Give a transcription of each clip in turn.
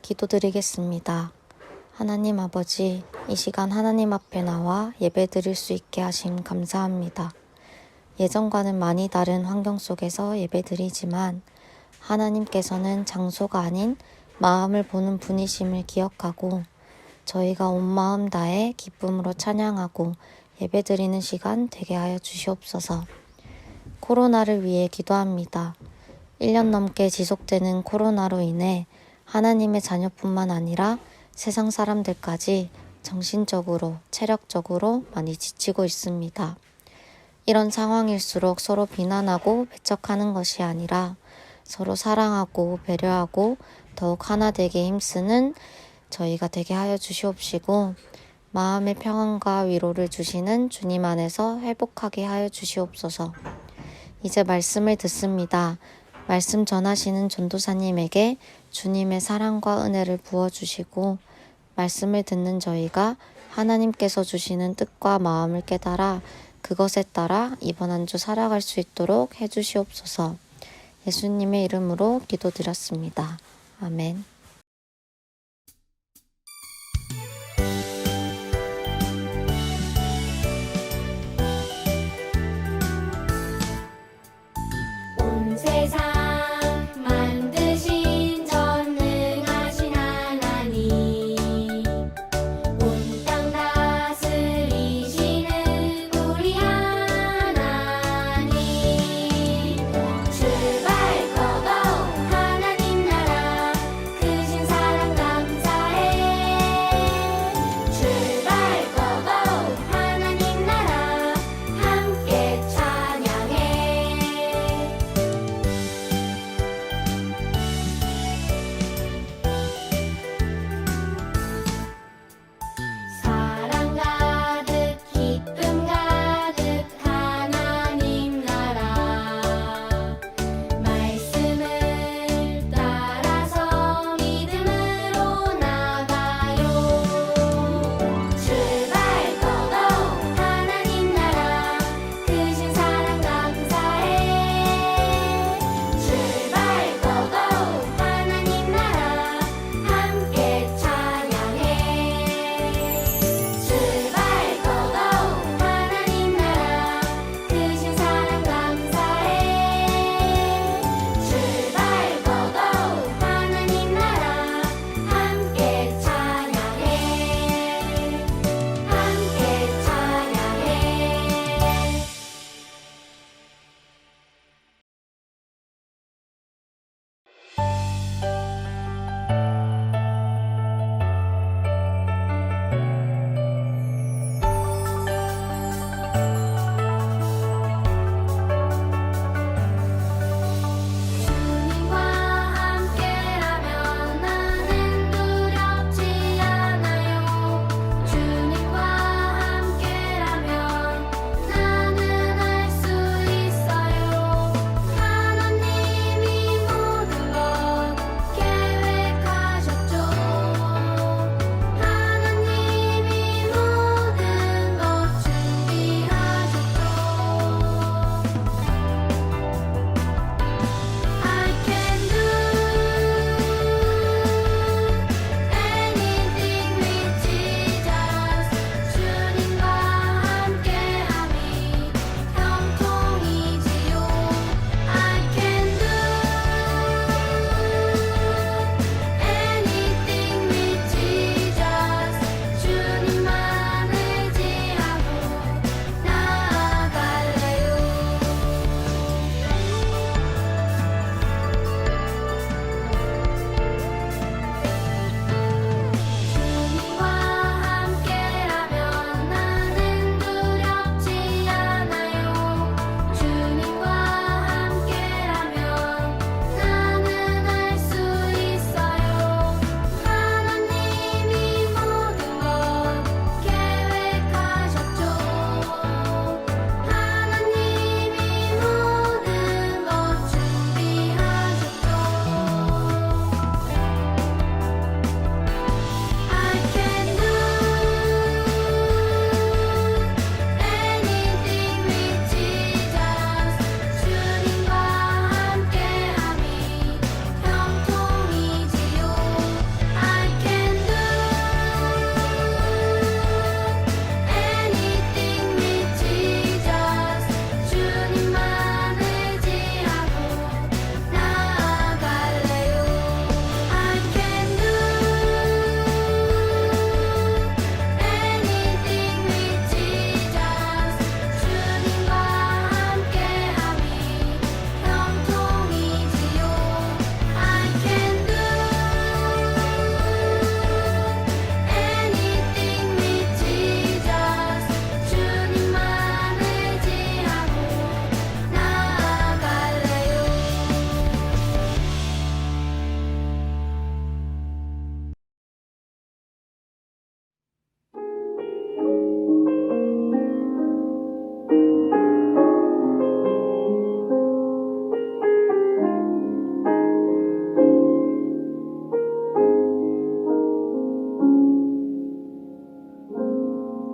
기도드리겠습니다. 하나님 아버지, 이 시간 하나님 앞에 나와 예배드릴 수 있게 하심 감사합니다. 예전과는 많이 다른 환경 속에서 예배드리지만 하나님께서는 장소가 아닌 마음을 보는 분이심을 기억하고 저희가 온 마음 다해 기쁨으로 찬양하고 예배드리는 시간 되게 하여 주시옵소서. 코로나를 위해 기도합니다. 1년 넘게 지속되는 코로나로 인해 하나님의 자녀뿐만 아니라 세상 사람들까지 정신적으로, 체력적으로 많이 지치고 있습니다. 이런 상황일수록 서로 비난하고 배척하는 것이 아니라 서로 사랑하고 배려하고 더욱 하나 되게 힘쓰는 저희가 되게 하여 주시옵시고 마음의 평안과 위로를 주시는 주님 안에서 회복하게 하여 주시옵소서. 이제 말씀을 듣습니다. 말씀 전하시는 전도사님에게 주님의 사랑과 은혜를 부어주시고 말씀을 듣는 저희가 하나님께서 주시는 뜻과 마음을 깨달아 그것에 따라 이번 한 주 살아갈 수 있도록 해주시옵소서. 예수님의 이름으로 기도드렸습니다. 아멘. 온 세상 만드신 전능하신 하나님, 온 땅 다스리시는 우리 하나님, 출발 고고 하나님 나라 그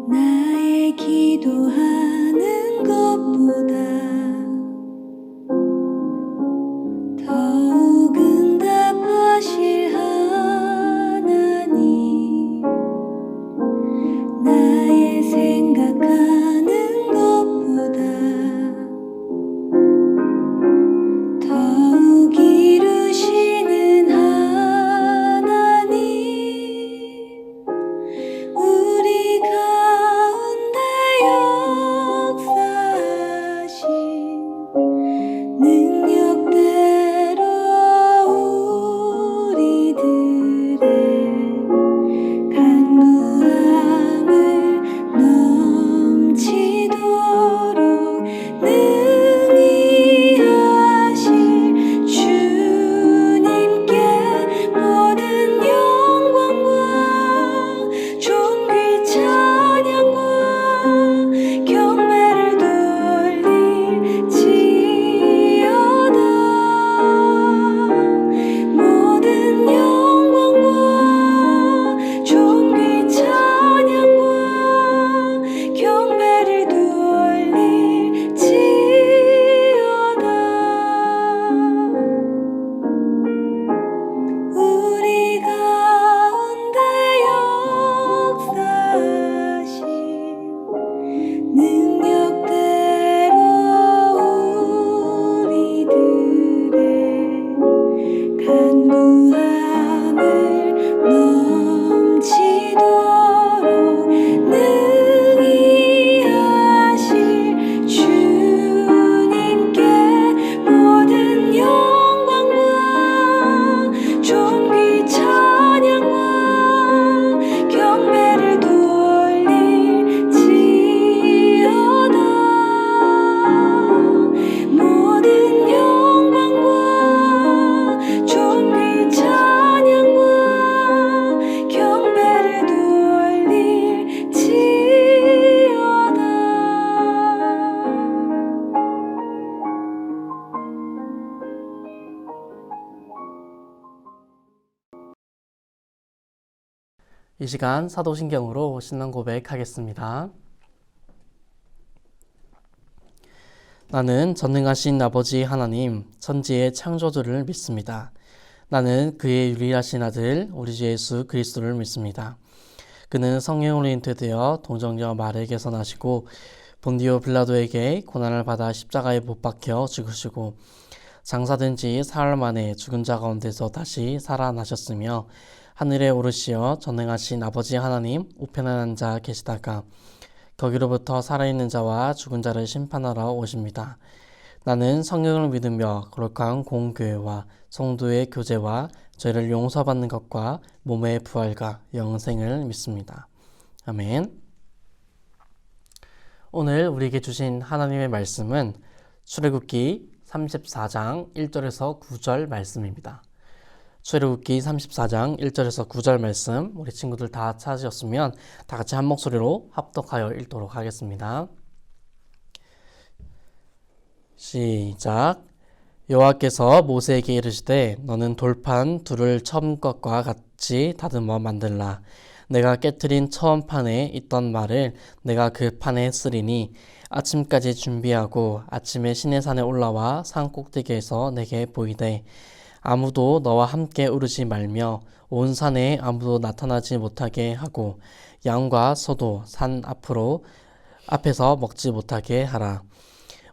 나의 기도하는 것보다 더욱 응답하실 하나님, 나의 생각하는 것보다 더욱 이루시는 하나님, 우리 가운데 역사하신 능력대로 우리들의 간구함을 넘치도록 능히 하실 주님께 모든 영광과 존귀 찬양과 경배를 돌릴지어다. 모든 영광과 존귀 찬양과 경배를 돌릴지어다. 우리 가운데 역사하신 능력대로 우리들의 간구함을 넘치도록 능히 하실 주님께 모든 영광과 존귀 찬양과 경배를 돌릴지어다. 모든 영광과 존귀 찬양과 경배를 돌릴지어다. 이 시간 사도신경으로 신앙 고백하겠습니다. 나는 전능하신 아버지 하나님, 천지의 창조주를 믿습니다. 나는 그의 유일하신 아들 우리 주 예수 그리스도를 믿습니다. 그는 성령으로 잉태되어 동정녀 마리아에게서 나시고 본디오 빌라도에게 고난을 받아 십자가에 못 박혀 죽으시고 장사된 지 사흘 만에 죽은 자 가운데서 다시 살아나셨으며 하늘에 오르시어 전능하신 아버지 하나님 우편에 앉아 계시다가 거기로부터 살아있는 자와 죽은 자를 심판하러 오십니다. 나는 성령을 믿으며 거룩한 공교회와 성도의 교제와 죄를 용서받는 것과 몸의 부활과 영생을 믿습니다. 아멘. 오늘 우리에게 주신 하나님의 말씀은 출애굽기 34장 1절에서 9절 말씀입니다. 출애굽기 34장 1절에서 9절 말씀, 우리 친구들 다 찾으셨으면 다 같이 한 목소리로 합독하여 읽도록 하겠습니다. 시작. 여호와께서 모세에게 이르시되 너는 돌판 둘을 처음 것과 같이 다듬어 만들라. 내가 깨트린 처음 판에 있던 말을 내가 그 판에 쓰리니 아침까지 준비하고 아침에 시내산에 올라와 산 꼭대기에서 내게 보이되 아무도 너와 함께 오르지 말며 온 산에 아무도 나타나지 못하게 하고 양과 소도 산 앞에서 먹지 못하게 하라.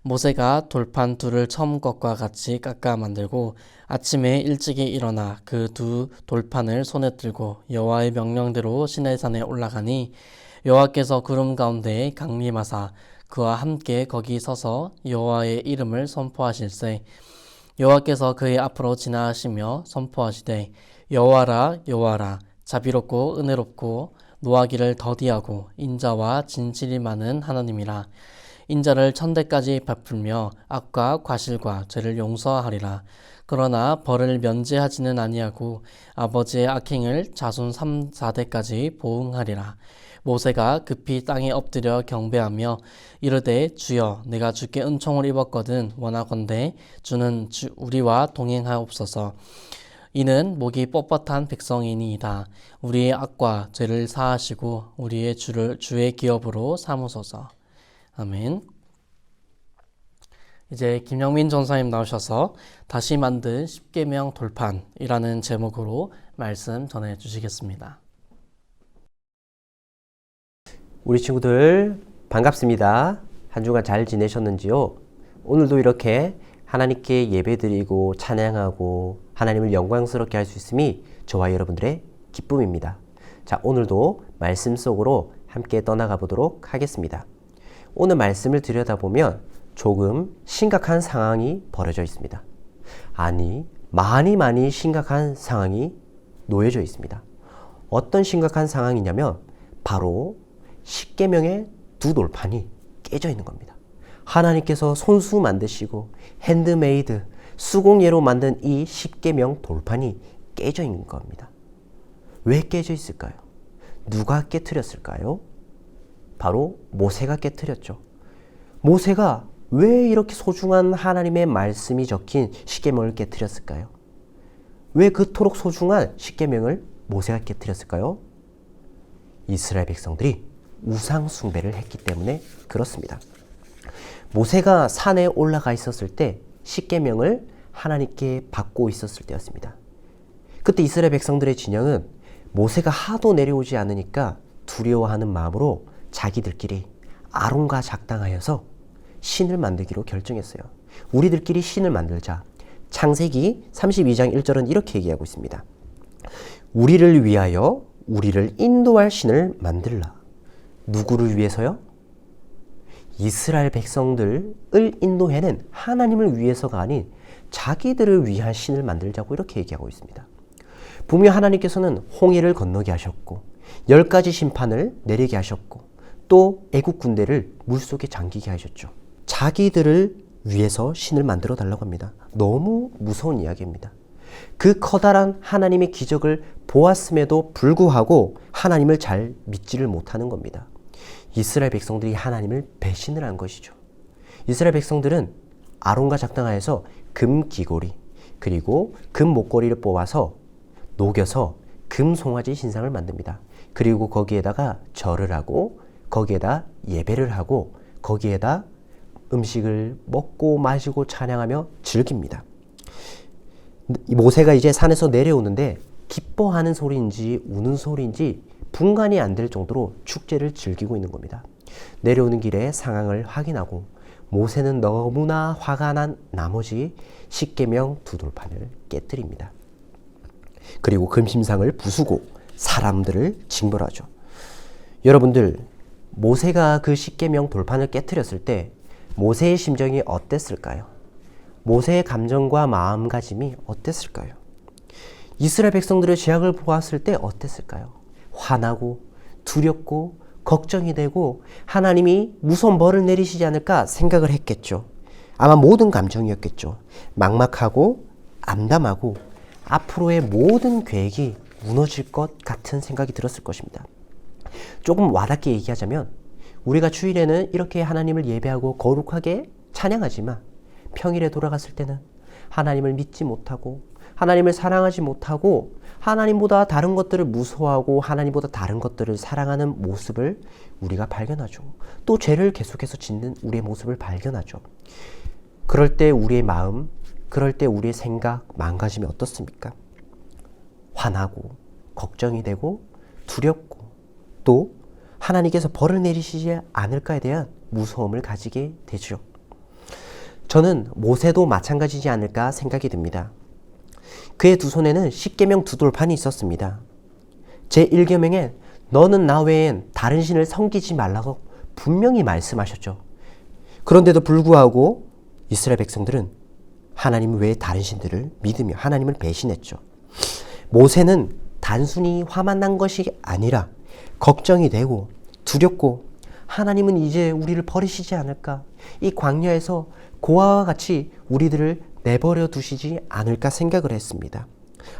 모세가 돌판 둘을 처음 것과 같이 깎아 만들고 아침에 일찍이 일어나 그 두 돌판을 손에 들고 여호와의 명령대로 시내산에 올라가니 여호와께서 구름 가운데 강림하사 그와 함께 거기 서서 여호와의 이름을 선포하실세. 여호와께서 그의 앞으로 지나가시며 선포하시되 여호와라 여호와라 자비롭고 은혜롭고 노하기를 더디하고 인자와 진실이 많은 하나님이라. 인자를 천대까지 베풀며 악과 과실과 죄를 용서하리라. 그러나 벌을 면제하지는 아니하고 아버지의 악행을 자손 3, 4대까지 보응하리라. 모세가 급히 땅에 엎드려 경배하며 이르되 주여 내가 주께 은총을 입었거든 원하건대 주는 우리와 동행하옵소서. 이는 목이 뻣뻣한 백성이니이다. 우리의 악과 죄를 사하시고 우리의 주의 기업으로 삼으소서. 아멘. 이제 김영민 전사님 나오셔서 다시 만든 십계명 돌판이라는 제목으로 말씀 전해 주시겠습니다. 우리 친구들 반갑습니다. 한 주간 잘 지내셨는지요? 오늘도 이렇게 하나님께 예배드리고 찬양하고 하나님을 영광스럽게 할 수 있음이 저와 여러분들의 기쁨입니다. 자, 오늘도 말씀 속으로 함께 떠나가 보도록 하겠습니다. 오늘 말씀을 들여다보면 조금 심각한 상황이 벌어져 있습니다. 아니, 많이 심각한 상황이 놓여져 있습니다. 어떤 심각한 상황이냐면 바로 십계명의 두 돌판이 깨져 있는 겁니다. 하나님께서 손수 만드시고 핸드메이드, 수공예로 만든 이 십계명 돌판이 깨져 있는 겁니다. 왜 깨져 있을까요? 누가 깨트렸을까요? 바로 모세가 깨트렸죠. 모세가 왜 이렇게 소중한 하나님의 말씀이 적힌 십계명을 깨트렸을까요? 왜 그토록 소중한 십계명을 모세가 깨트렸을까요? 이스라엘 백성들이 우상 숭배를 했기 때문에 그렇습니다. 모세가 산에 올라가 있었을 때 십계명을 하나님께 받고 있었을 때였습니다. 그때 이스라엘 백성들의 진영은 모세가 하도 내려오지 않으니까 두려워하는 마음으로 자기들끼리 아론과 작당하여서 신을 만들기로 결정했어요. 우리들끼리 신을 만들자. 창세기 32장 1절은 이렇게 얘기하고 있습니다. 우리를 위하여 우리를 인도할 신을 만들라. 누구를 위해서요? 이스라엘 백성들을 인도해낸 하나님을 위해서가 아닌 자기들을 위한 신을 만들자고 이렇게 얘기하고 있습니다. 분명 하나님께서는 홍해를 건너게 하셨고 10가지 심판을 내리게 하셨고 또 애국 군대를 물속에 잠기게 하셨죠. 자기들을 위해서 신을 만들어 달라고 합니다. 너무 무서운 이야기입니다. 그 커다란 하나님의 기적을 보았음에도 불구하고 하나님을 잘 믿지를 못하는 겁니다. 이스라엘 백성들이 하나님을 배신을 한 것이죠. 이스라엘 백성들은 아론과 작당하여서 금 귀고리 그리고 금 목걸이를 뽑아서 녹여서 금 송아지 신상을 만듭니다. 그리고 거기에다가 절을 하고 거기에다 예배를 하고 거기에다 음식을 먹고 마시고 찬양하며 즐깁니다. 모세가 이제 산에서 내려오는데 기뻐하는 소리인지 우는 소리인지 분간이 안 될 정도로 축제를 즐기고 있는 겁니다. 내려오는 길에 상황을 확인하고 모세는 너무나 화가 난 나머지 십계명 두 돌판을 깨뜨립니다. 그리고 금심상을 부수고 사람들을 징벌하죠. 여러분들, 모세가 그 십계명 돌판을 깨뜨렸을 때 모세의 심정이 어땠을까요? 모세의 감정과 마음가짐이 어땠을까요? 이스라엘 백성들의 죄악을 보았을 때 어땠을까요? 화나고 두렵고 걱정이 되고 하나님이 무서운 벌을 내리시지 않을까 생각을 했겠죠. 아마 모든 감정이었겠죠. 막막하고 암담하고 앞으로의 모든 계획이 무너질 것 같은 생각이 들었을 것입니다. 조금 와닿게 얘기하자면 우리가 주일에는 이렇게 하나님을 예배하고 거룩하게 찬양하지만 평일에 돌아갔을 때는 하나님을 믿지 못하고 하나님을 사랑하지 못하고 하나님보다 다른 것들을 무서워하고 하나님보다 다른 것들을 사랑하는 모습을 우리가 발견하죠. 또 죄를 계속해서 짓는 우리의 모습을 발견하죠. 그럴 때 우리의 마음, 그럴 때 우리의 생각, 마음가짐이 어떻습니까? 화나고 걱정이 되고 두렵고 또 하나님께서 벌을 내리시지 않을까에 대한 무서움을 가지게 되죠. 저는 모세도 마찬가지지 않을까 생각이 듭니다. 그의 두 손에는 십계명 두 돌판이 있었습니다. 제1계명엔 너는 나 외엔 다른 신을 섬기지 말라고 분명히 말씀하셨죠. 그런데도 불구하고 이스라엘 백성들은 하나님 외에 다른 신들을 믿으며 하나님을 배신했죠. 모세는 단순히 화만 난 것이 아니라 걱정이 되고 두렵고 하나님은 이제 우리를 버리시지 않을까, 이 광야에서 고아와 같이 우리들을 내버려 두시지 않을까 생각을 했습니다.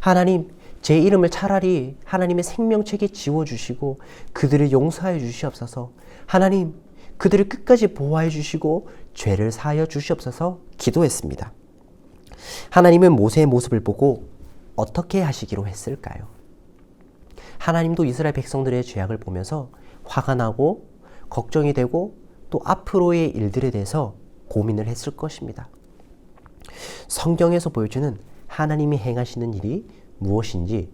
하나님, 제 이름을 차라리 하나님의 생명책에 지워주시고 그들을 용서하여 주시옵소서. 하나님, 그들을 끝까지 보호하여 주시고 죄를 사하여 주시옵소서 기도했습니다. 하나님은 모세의 모습을 보고 어떻게 하시기로 했을까요? 하나님도 이스라엘 백성들의 죄악을 보면서 화가 나고 걱정이 되고 또 앞으로의 일들에 대해서 고민을 했을 것입니다. 성경에서 보여주는 하나님이 행하시는 일이 무엇인지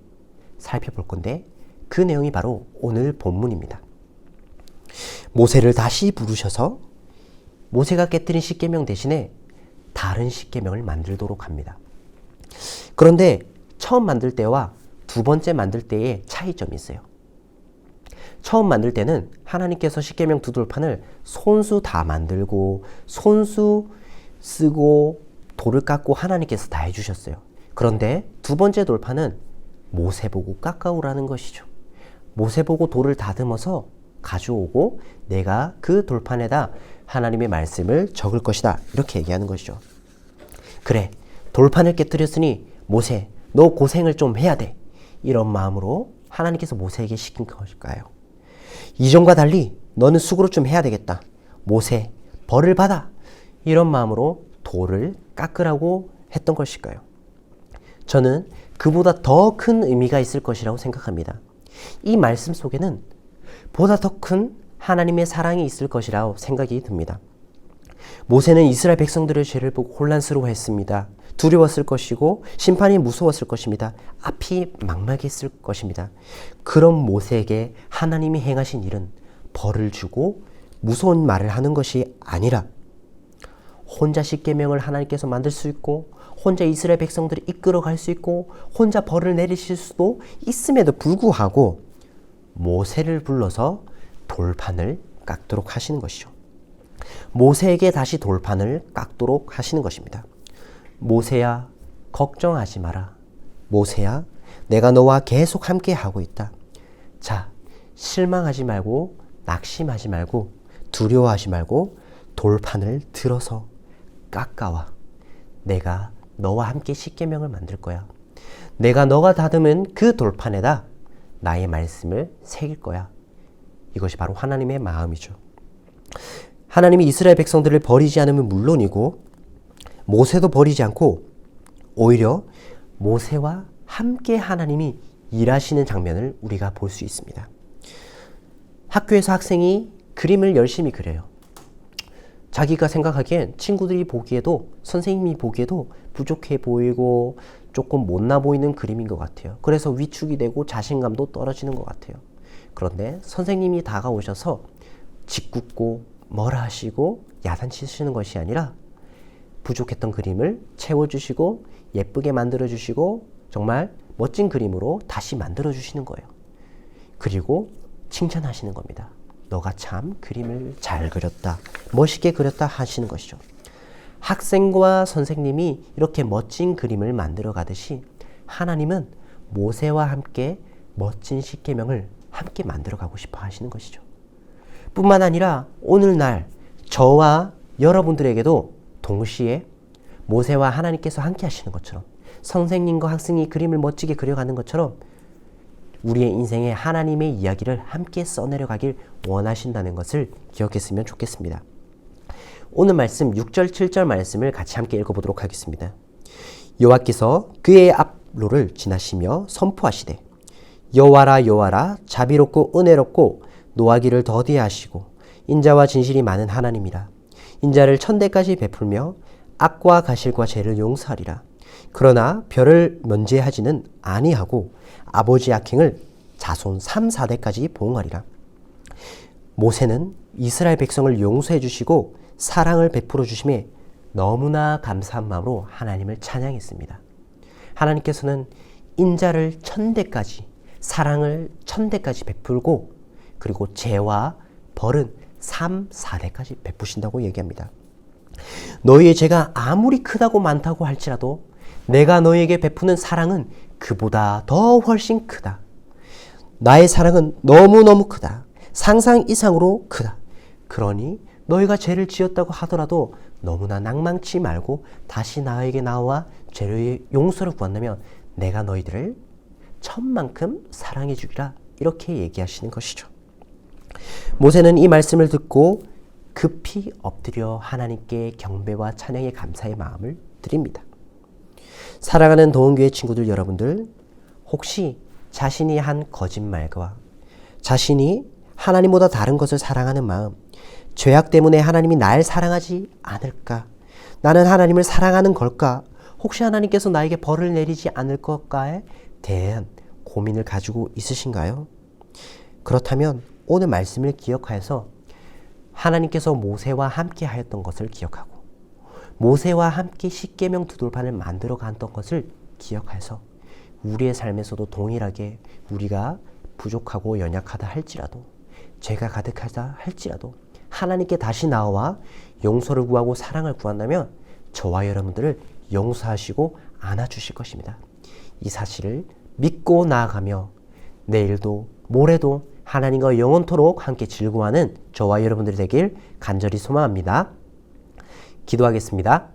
살펴볼 건데 그 내용이 바로 오늘 본문입니다. 모세를 다시 부르셔서 모세가 깨뜨린 십계명 대신에 다른 십계명을 만들도록 합니다. 그런데 처음 만들 때와 두 번째 만들 때의 차이점이 있어요. 처음 만들 때는 하나님께서 십계명 두 돌판을 손수 다 만들고 손수 쓰고 돌을 깎고 하나님께서 다 해주셨어요. 그런데 두 번째 돌판은 모세 보고 깎아오라는 것이죠. 모세 보고 돌을 다듬어서 가져오고 내가 그 돌판에다 하나님의 말씀을 적을 것이다. 이렇게 얘기하는 것이죠. 그래, 돌판을 깨뜨렸으니 모세, 너 고생을 좀 해야 돼. 이런 마음으로 하나님께서 모세에게 시킨 것일까요? 이전과 달리 너는 수고를 좀 해야 되겠다. 모세, 벌을 받아. 이런 마음으로 돌을 깎으라고 했던 것일까요? 저는 그보다 더 큰 의미가 있을 것이라고 생각합니다. 이 말씀 속에는 보다 더 큰 하나님의 사랑이 있을 것이라고 생각이 듭니다. 모세는 이스라엘 백성들의 죄를 보고 혼란스러워했습니다. 두려웠을 것이고 심판이 무서웠을 것입니다. 앞이 막막했을 것입니다. 그런 모세에게 하나님이 행하신 일은 벌을 주고 무서운 말을 하는 것이 아니라 혼자 십계명을 하나님께서 만들 수 있고 혼자 이스라엘 백성들을 이끌어갈 수 있고 혼자 벌을 내리실 수도 있음에도 불구하고 모세를 불러서 돌판을 깎도록 하시는 것이죠. 모세에게 다시 돌판을 깎도록 하시는 것입니다. 모세야, 걱정하지 마라. 모세야, 내가 너와 계속 함께 하고 있다. 자, 실망하지 말고 낙심하지 말고 두려워하지 말고 돌판을 들어서 깎아와. 내가 너와 함께 십계명을 만들 거야. 내가 너가 다듬은 그 돌판에다 나의 말씀을 새길 거야. 이것이 바로 하나님의 마음이죠. 하나님이 이스라엘 백성들을 버리지 않으면 물론이고 모세도 버리지 않고 오히려 모세와 함께 하나님이 일하시는 장면을 우리가 볼 수 있습니다. 학교에서 학생이 그림을 열심히 그려요. 자기가 생각하기엔 친구들이 보기에도 선생님이 보기에도 부족해 보이고 조금 못나 보이는 그림인 것 같아요. 그래서 위축이 되고 자신감도 떨어지는 것 같아요. 그런데 선생님이 다가오셔서 짓궂고 뭐라 하시고 야단치시는 것이 아니라 부족했던 그림을 채워주시고 예쁘게 만들어주시고 정말 멋진 그림으로 다시 만들어주시는 거예요. 그리고 칭찬하시는 겁니다. 너가 참 그림을 잘 그렸다, 멋있게 그렸다 하시는 것이죠. 학생과 선생님이 이렇게 멋진 그림을 만들어 가듯이 하나님은 모세와 함께 멋진 십계명을 함께 만들어 가고 싶어 하시는 것이죠. 뿐만 아니라 오늘날 저와 여러분들에게도 동시에 모세와 하나님께서 함께 하시는 것처럼 선생님과 학생이 그림을 멋지게 그려가는 것처럼 우리의 인생에 하나님의 이야기를 함께 써내려 가길 원하신다는 것을 기억했으면 좋겠습니다. 오늘 말씀 6절 7절 말씀을 같이 함께 읽어보도록 하겠습니다. 여호와께서 그의 앞로를 지나시며 선포하시되 여호와라 여호와라 자비롭고 은혜롭고 노하기를 더디하시고 인자와 진실이 많은 하나님이라. 인자를 천대까지 베풀며 악과 가실과 죄를 용서하리라. 그러나 별을 면제하지는 아니하고 아버지 악행을 자손 3, 4대까지 보응하리라. 모세는 이스라엘 백성을 용서해 주시고 사랑을 베풀어 주심에 너무나 감사한 마음으로 하나님을 찬양했습니다. 하나님께서는 인자를 천대까지, 사랑을 천대까지 베풀고 그리고 죄와 벌은 3, 4대까지 베푸신다고 얘기합니다. 너희의 죄가 아무리 크다고 많다고 할지라도 내가 너희에게 베푸는 사랑은 그보다 더 훨씬 크다. 나의 사랑은 너무너무 크다. 상상 이상으로 크다. 그러니 너희가 죄를 지었다고 하더라도 너무나 낭망치 말고 다시 나에게 나와 죄의 용서를 구한다면 내가 너희들을 천만큼 사랑해 주리라. 이렇게 얘기하시는 것이죠. 모세는 이 말씀을 듣고 급히 엎드려 하나님께 경배와 찬양의 감사의 마음을 드립니다. 사랑하는 동원교회 친구들 여러분들, 혹시 자신이 한 거짓말과 자신이 하나님보다 다른 것을 사랑하는 마음, 죄악 때문에 하나님이 날 사랑하지 않을까? 나는 하나님을 사랑하는 걸까? 혹시 하나님께서 나에게 벌을 내리지 않을 것까에 대한 고민을 가지고 있으신가요? 그렇다면 오늘 말씀을 기억하여서 하나님께서 모세와 함께 하였던 것을 기억하고 모세와 함께 십계명 두 돌판을 만들어 갔던 것을 기억하여서 우리의 삶에서도 동일하게 우리가 부족하고 연약하다 할지라도 죄가 가득하다 할지라도 하나님께 다시 나와 용서를 구하고 사랑을 구한다면 저와 여러분들을 용서하시고 안아주실 것입니다. 이 사실을 믿고 나아가며 내일도 모레도 하나님과 영원토록 함께 즐거워하는 저와 여러분들이 되길 간절히 소망합니다. 기도하겠습니다.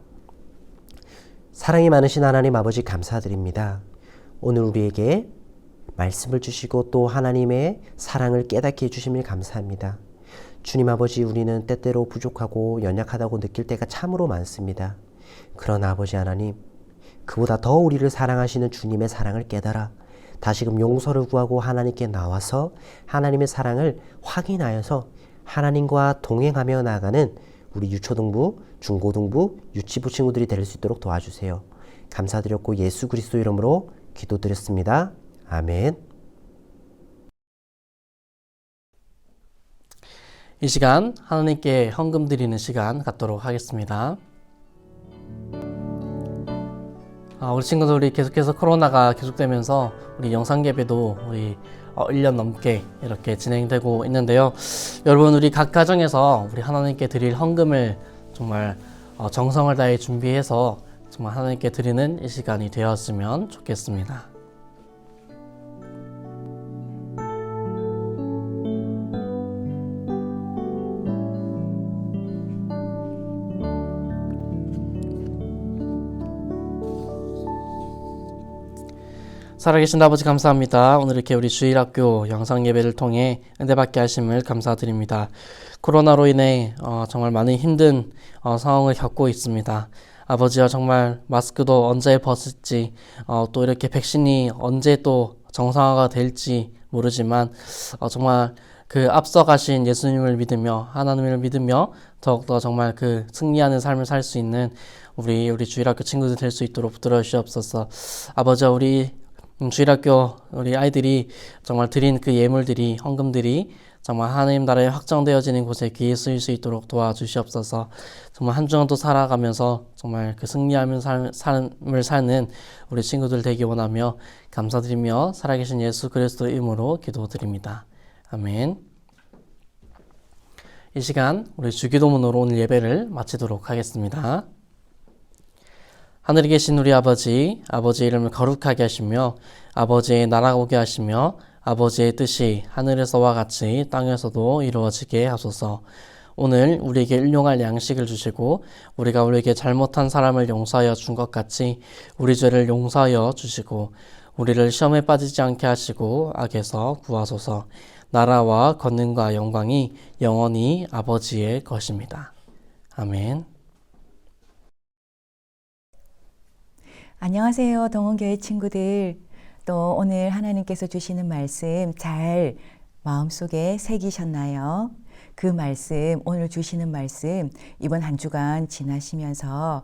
사랑이 많으신 하나님 아버지 감사드립니다. 오늘 우리에게 말씀을 주시고 또 하나님의 사랑을 깨닫게 해주심을 감사합니다. 주님 아버지, 우리는 때때로 부족하고 연약하다고 느낄 때가 참으로 많습니다. 그러나 아버지 하나님, 그보다 더 우리를 사랑하시는 주님의 사랑을 깨달아 다시금 용서를 구하고 하나님께 나와서 하나님의 사랑을 확인하여서 하나님과 동행하며 나아가는 우리 유초등부, 중고등부, 유치부 친구들이 될 수 있도록 도와주세요. 감사드렸고 예수 그리스도 이름으로 기도드렸습니다. 아멘. 이 시간 하나님께 헌금 드리는 시간 갖도록 하겠습니다. 우리 친구들이 계속해서 코로나가 계속되면서 우리 영상 예배도 우리 1년 넘게 이렇게 진행되고 있는데요. 여러분, 우리 각 가정에서 우리 하나님께 드릴 헌금을 정말 정성을 다해 준비해서 정말 하나님께 드리는 이 시간이 되었으면 좋겠습니다. 살아계신 아버지 감사합니다. 오늘 이렇게 우리 주일학교 영상 예배를 통해 은혜받게 하심을 감사드립니다. 코로나로 인해 정말 많은 힘든 상황을 겪고 있습니다. 아버지와 정말 마스크도 언제 벗을지 또 이렇게 백신이 언제 또 정상화가 될지 모르지만 정말 그 앞서가신 예수님을 믿으며 하나님을 믿으며 더욱더 정말 그 승리하는 삶을 살 수 있는 우리 주일학교 친구들 될 수 있도록 붙들어 주시옵소서. 아버지와 우리 주일학교 우리 아이들이 정말 드린 그 예물들이 헌금들이 정말 하나님 나라에 확정되어지는 곳에 기회 쓰일 수 있도록 도와주시옵소서. 정말 한 주간도 살아가면서 정말 그 승리하는 삶을 사는 우리 친구들 되기 원하며 감사드리며 살아계신 예수 그리스도의 이름으로 기도드립니다. 아멘. 이 시간 우리 주기도문으로 오늘 예배를 마치도록 하겠습니다. 하늘에 계신 우리 아버지, 아버지의 이름을 거룩하게 하시며 아버지의 나라가 오게 하시며 아버지의 뜻이 하늘에서와 같이 땅에서도 이루어지게 하소서. 오늘 우리에게 일용할 양식을 주시고 우리가 우리에게 잘못한 사람을 용서하여 준 것 같이 우리 죄를 용서하여 주시고 우리를 시험에 빠지지 않게 하시고 악에서 구하소서. 나라와 권능과 영광이 영원히 아버지의 것입니다. 아멘. 안녕하세요, 동원교회 친구들. 또 오늘 하나님께서 주시는 말씀 잘 마음속에 새기셨나요? 그 말씀, 오늘 주시는 말씀 이번 한 주간 지나시면서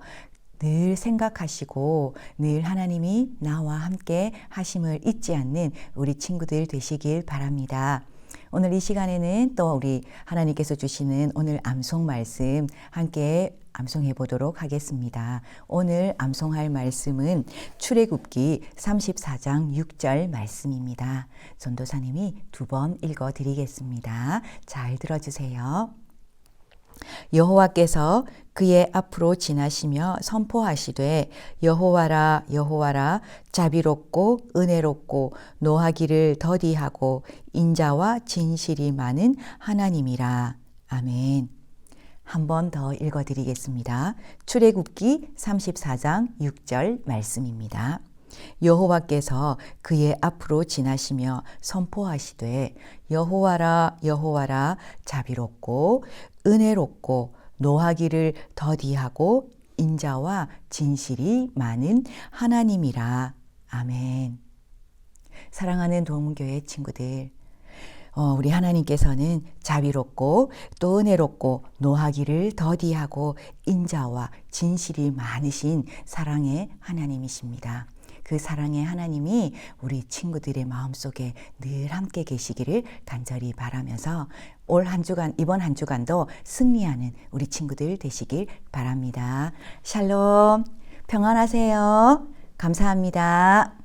늘 생각하시고 늘 하나님이 나와 함께 하심을 잊지 않는 우리 친구들 되시길 바랍니다. 오늘 이 시간에는 또 우리 하나님께서 주시는 오늘 암송 말씀 함께 암송해 보도록 하겠습니다. 오늘 암송할 말씀은 출애굽기 34장 6절 말씀입니다. 전도사님이 2번 읽어 드리겠습니다. 잘 들어주세요. 여호와께서 그의 앞으로 지나시며 선포하시되 여호와라 여호와라 자비롭고 은혜롭고 노하기를 더디하고 인자와 진실이 많은 하나님이라. 아멘. 한 번 더 읽어드리겠습니다. 출애굽기 34장 6절 말씀입니다. 여호와께서 그의 앞으로 지나시며 선포하시되 여호와라 여호와라 자비롭고 은혜롭고 노하기를 더디하고 인자와 진실이 많은 하나님이라. 아멘. 사랑하는 도움교회 친구들, 우리 하나님께서는 자비롭고 또 은혜롭고 노하기를 더디하고 인자와 진실이 많으신 사랑의 하나님이십니다. 그 사랑의 하나님이 우리 친구들의 마음속에 늘 함께 계시기를 간절히 바라면서 이번 한 주간도 승리하는 우리 친구들 되시길 바랍니다. 샬롬, 평안하세요. 감사합니다.